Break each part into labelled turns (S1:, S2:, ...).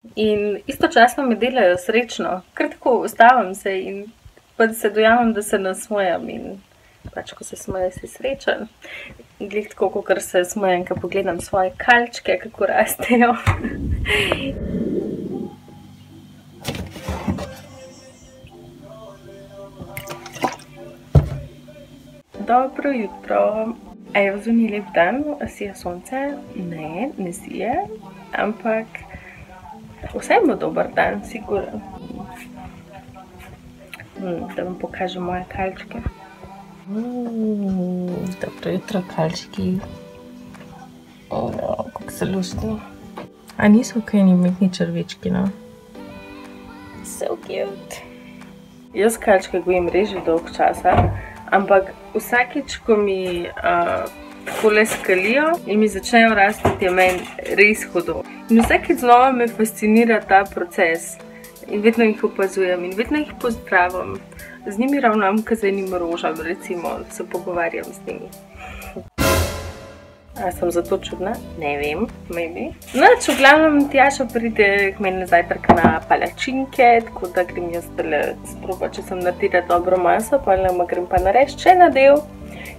S1: In istočasno me delajo srečno, ker tako ustavim se in pa se dojamem, da se nasmejam in pač, ko se smeje, si srečen. Glih tako, kot se smejem, ko pogledam svoje kalčke, kako rastejo. Dobro jutro. A je vzunji lep dan? A sije sonce? Ne, ne sije, ampak vse bo dober dan, sigurno. Da vam pokažem moje kalčke. Dobro jutro, kalčki. Kako se lušti. A niso kaj imetni črvički, no? So cute. Jaz kalčke gojim res že dolg časa, ampak vsakič, ko mi takole skalijo in mi začnejo rasti, je meni res hudo. In vsakič znova me fascinira ta proces. In vedno jih opazujem in vedno jih pozdravim. Z njimi ravnam, kot z enim rožam, recimo, se pogovarjam z njimi. A sem zato čudna? Ne vem, maybe. Noč, v glavnem Tjaša pride k meni na zajtrk na palačinke, tako da grem jaz tale sprobati, če sem naredila dobro maso, pa grem pa narediti še na del,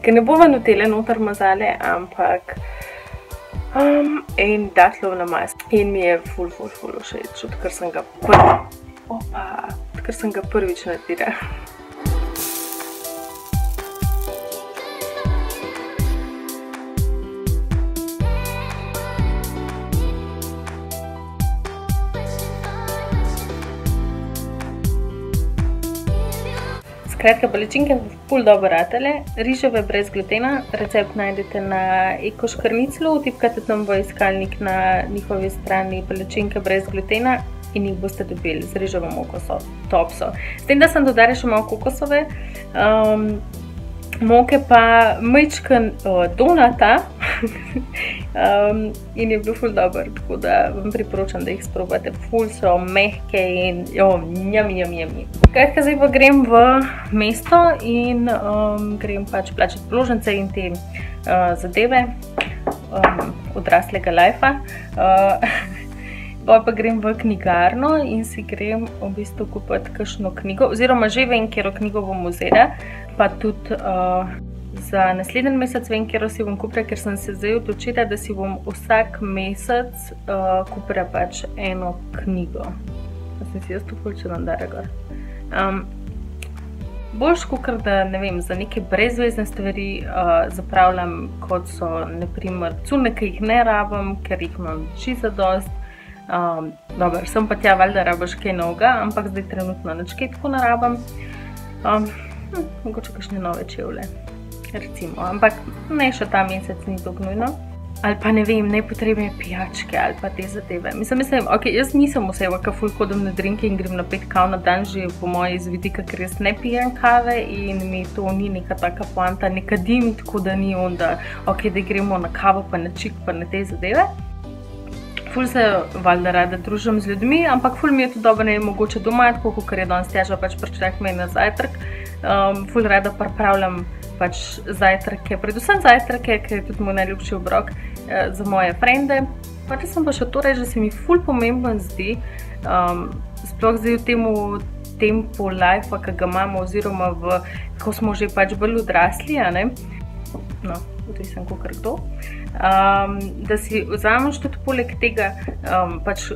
S1: ker ne bova nutele noter mazale, ampak en datlov na mas. In mi je ful všeč, odkar sem ga prvič naredila. Skratka, palačinke ful dobro ratale, riževe brez glutena, recept najdete na Eko Škrniclu, vtipkate tam v iskalnik na njihovi strani palačinke brez glutena in jih boste dobili z riževo moko, top so. S tem, da sem dodala še malo kokosove moke, pa majčken donata in je bil ful dober, tako da vam priporočam, da jih sprobate. Ful so mehke in njami. Skratka, zdaj pa grem v mesto in grem pač plačati položnice in te zadeve odraslega lajfa. Pa grem v knjigarno in si grem v bistvu kupiti kakšno knjigo, oziroma že vem, katero knjigo bom vzela, pa tudi za naslednji mesec vem, katero si bom kupila, ker sem se zdaj odločila, da si bom vsak mesec kupila pač eno knjigo. Pa sem si jaz to počela dara gor. Boljš kakor da, ne vem, za neke brezvezne stvari zapravljam, kot so, naprimer, cune, ki jih ne rabim, ker jih imam čisto dost. Dober, sem pa tja valjda rabiš kaj novega, ampak zdaj trenutno nič kaj tako ne rabim. Mogoče kakšne nove čevlje, recimo, ampak ne še ta mesec ni tako nujno. Ali pa ne vem, nepotrebne pijačke ali pa te zadeve. Mislim, ok, jaz nisem oseba, ki ful hodim na drinke in grem na 5 kav na dan, že po moje iz vidika, ker jaz ne pijem kave in mi to ni neka taka poanta, ne kadim, tako da ni onda, ok, da gremo na kavo pa na čik pa na te zadeve. Ful se valjda rada družim z ljudmi, ampak ful mi je to dobro, ne mogoče doma, tako kot je danes Tjaša pač prišla k meni na zajtrk. Ful rada pripravljam pač zajtrke, predvsem zajtrke, ker je tudi moj najljubši obrok za moje frende. Pa da sem pa še to reči, da se mi ful pomemben zdi, sploh zdaj v temu tempu life-a, ki ga imamo, oziroma ko smo že pač bolj odrasli, a ne? No, odvisen kakor kdo. Da si vzameš tudi poleg tega pač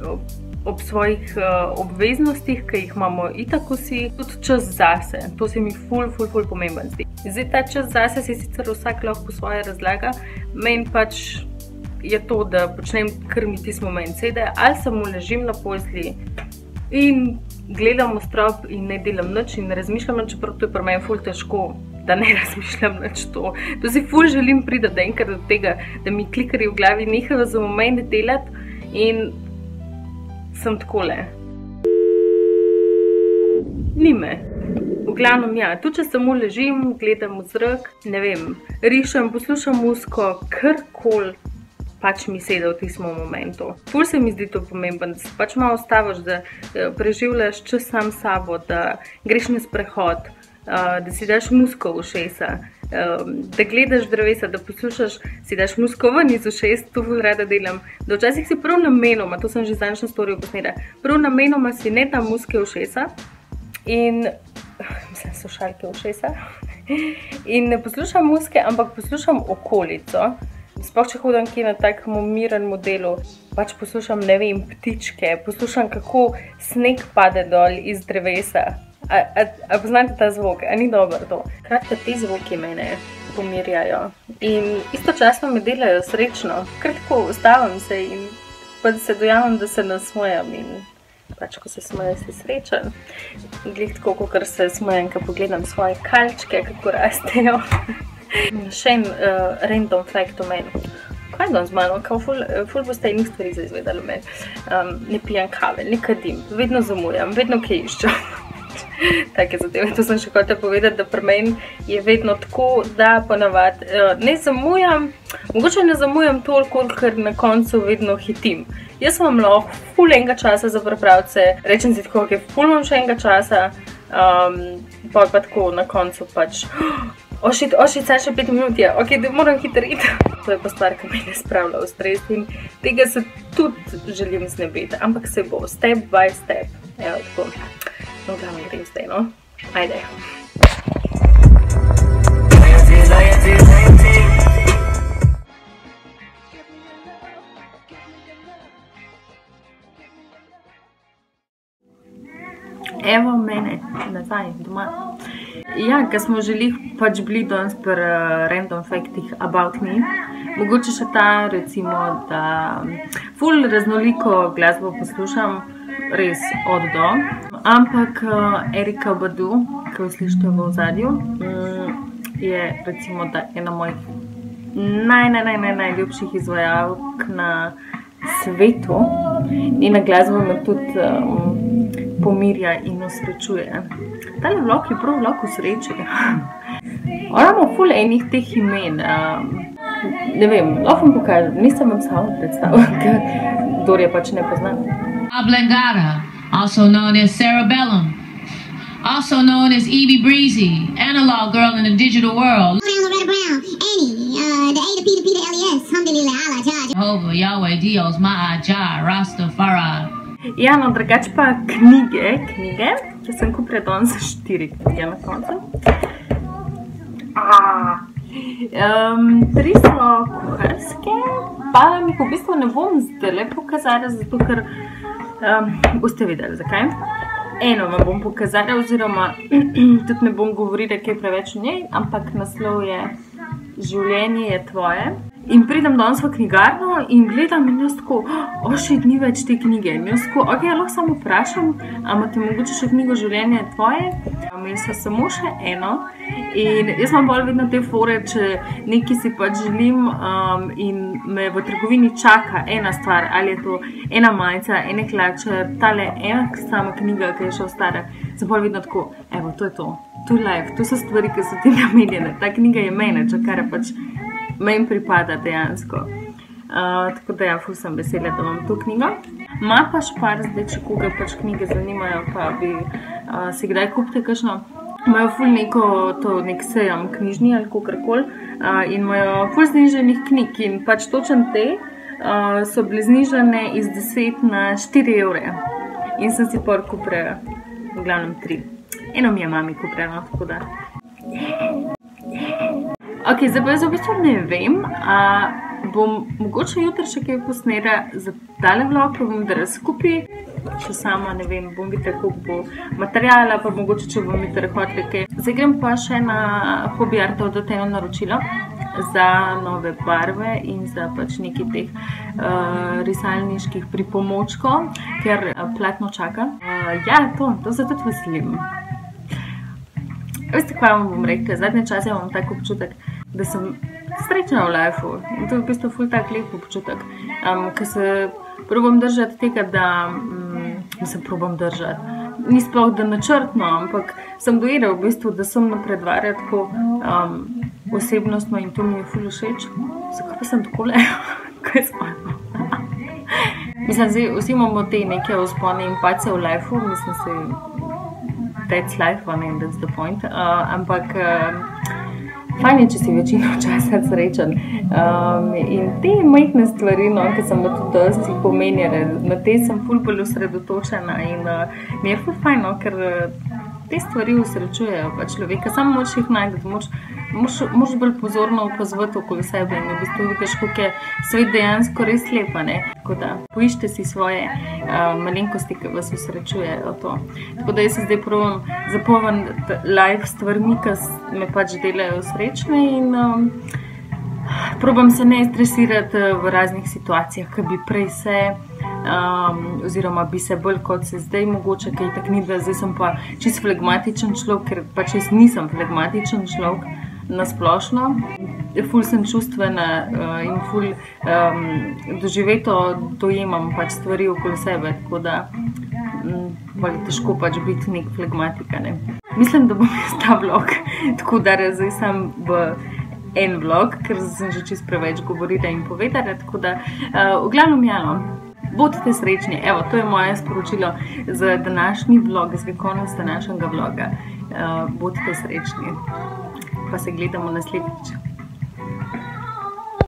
S1: ob svojih obveznostih, ki jih imamo itak vsi, tudi čas zase. To se mi ful pomemben zdi. Zdaj ta čas zase si sicer vsak lahko po svoje razlaga, meni pač je to, da počnem kar mi tisti moment sede, ali samo ležim na postelji in gledam v strop in ne delam nič in ne razmišljam nič, čeprav to je pri meni ful težko, da ne razmišljam nič to. To si ful želim priti da enkrat do tega, da mi klikarji v glavi nehajo za moment delati in sem takole. Ni me. V glavnem ja, tudi če samo ležim, gledam v zrak, ne vem, rišem, poslušam muziko, karkoli pač mi sede v tistem momentu. Ful se mi zdi to pomemben, da se pač malo ustaviš, da preživljaš čas sam s sabo, da greš na sprehod, da si daš muziko v ušesa, da gledaš drevesa, da poslušaš, si daš muziko ven iz ušes, to ful rada delam. Da včasih si prav namenoma, to sem že zadnjič na storiju posnela, prav namenoma si ne dam muzike v ušesa in, mislim, slušalke v ušesa, in ne poslušam muzike, ampak poslušam okolico. Sploh če hodim kje na takem umirnem modelu, pač poslušam, ne vem, ptičke, poslušam, kako sneg pade dol iz drevesa. A poznate ta zvok? A ni dobro to? Kratka, te zvoki mene pomirjajo in istočasno me delajo srečno. Kar tako ustavim se in pa se dojamem, da se nasmejam in pač, ko se smejem, si srečen. Glih tako, kakor se smejem, ko pogledam svoje kalčke, kako rastejo. Še en random fact o meni. Kaj je danes z mano? Ful boste enih stvari zaizvedali o meni. Ne pijem kave, ne kadim, vedno zamujam, vedno kaj iščem. Take zadeve, to sem še hotela povedati, da pri meni je vedno tako, da ponavadi ne zamujam, mogoče ne zamujam toliko, ker na koncu vedno hitim. Jaz imam lahko ful enega časa za pripravce, rečem si tako, ok, ful imam še enega časa, pa tako na koncu pač ošit, saj še 5 minut je, ok, da moram hitro iti. To je pa stvar, ki me ne spravlja v stres in tega se tudi želim znebiti, ampak se bo, step by step. Evo, tako. No, glavno grem zdaj, no. Ajde. Evo mene, nazaj, doma. Ja, ker smo želih pač bili danes pri random factih about me. Mogoče še ta, recimo, da ful raznoliko glasbo poslušam, res od do. Ampak Erykah Badu, ki jo slišite v ozadju, je recimo da ena mojih najljubših izvajalk na svetu. Njena glasba me tudi pomirja in osrečuje. Tale vlog je prav vlog o sreči. Ona ima ful enih teh imen. Ne vem, lahko vam pokažem, nisem vam sama predstavila, kdor je pač ne pozna.
S2: Oblongata, also known as Cerebellum, also known as Evie Breezy, analog girl in the digital world.
S3: Loretta Brown, Annie, the A to P to P to LES, Alhamdulillah, Allah, Jah.
S2: Jehovah, Yahweh, Dios, Ma'ajah, Rastafari.
S1: Ja, no, drugače pa knjige, če sem kupila danes 4 knjige na koncu. 3 so kuharske, pa vam jih v bistvu ne bom zdajle pokazala, zato ker boste videli, zakaj. Eno vam bom pokazala, oziroma tudi ne bom govorila kaj preveč o njej, ampak naslov je Življenje je tvoje. In pridem danes v knjigarno in gledam in jaz tako, ošit, ni več te knjige. In jaz tako, ok, lahko samo vprašam, a imate mogoče še knjigo Življenje je tvoje? Imeli so samo še eno in jaz imam bolj vedno te fore, če nekaj si pač želim in me v trgovini čaka ena stvar, ali je to ena majica, ene hlače, tale ena sama knjiga, ki je še ostala, sem bolj vedno tako, evo, to je to. To je life, to so stvari, ki so ti namenjene. Ta knjiga je mene, kar je pač meni pripada dejansko. Tako da ja, ful sem vesela, da imam to knjigo. Ma pa špar, zdaj, če koga pač knjige zanimajo, pa bi si kdaj kupite kakšno. Imajo ful nek sejam knjižni ali kakorkoli in imajo ful znižanih knjig in pač točno te so bile znižane iz 10 na 4 evre. In sem si pol kupila v glavnem 3. Eno mi je mami kupila, tako da. Ok, zdaj pa jaz v bistvu ne vem, bom mogoče jutri še kaj posnela za tale vlog, pa bom da skupaj, če sama ne vem, bom videla, koliko bo materijala, pa mogoče, če bom jutri hotela kaj. Zdaj grem pa še na Hobby Artov dati eno naročilo za nove barve in za pač nekaj teh risalniških pripomočkov, ker platno čaka. Ja, to se tudi veselim. Veste, kaj vam bom rekla, zadnje čase imam tak občutek, da sem srečna v lifeu. In to je v bistvu ful tak lep občutek. Ker se probam držati tega, da se probam držati. Ni sploh da načrtno, ampak sem dojela v bistvu, da sem napredvarja tako osebnostno in to mi je ful všeč. Zakaj pa sem takole? Kaj spomnim? Mislim, zdaj vsi imamo te neke vzpone in pace v lifeu, mislim se, that's life, I mean, that's the point. Ampak fajn je, če si večino časa srečen. In te majhne stvari, no, ki sem tudi dosti pomenjala, na te sem ful bolj osredotočena in mi je ful fajn, no, ker te stvari usrečujejo pa človeka, samo moraš jih najti, moraš bolj pozorno opazovati okoli sebe in v bistvu vidiš, koliko je svet dejansko res lepa, ne. Tako da poiščite si svoje malenkosti, ki vas usrečujejo to. Tako da jaz se zdaj probam zapolniti life stvarmi, ki me pač delajo srečne in probam se ne stresirati v raznih situacijah, ki bi prej se oziroma bi se bolj kot se zdaj mogoče, kaj tak ni, da zdaj sem pa čist flegmatičen človek, ker pač jaz nisem flegmatičen človek na splošno. Ful sem čustvena in ful doživeto dojemam pač stvari okoli sebe, tako da je težko pač biti nek flegmatika, ne. Mislim, da bom jaz ta vlog tako udarila zdaj sam v en vlog, ker sem že čist preveč govorila in povedala, tako da v glavnem jano. Bodite srečni, evo, to je moje sporočilo za današnji vlog, za konec današnjega vloga. Bodite srečni, pa se gledamo naslednjič.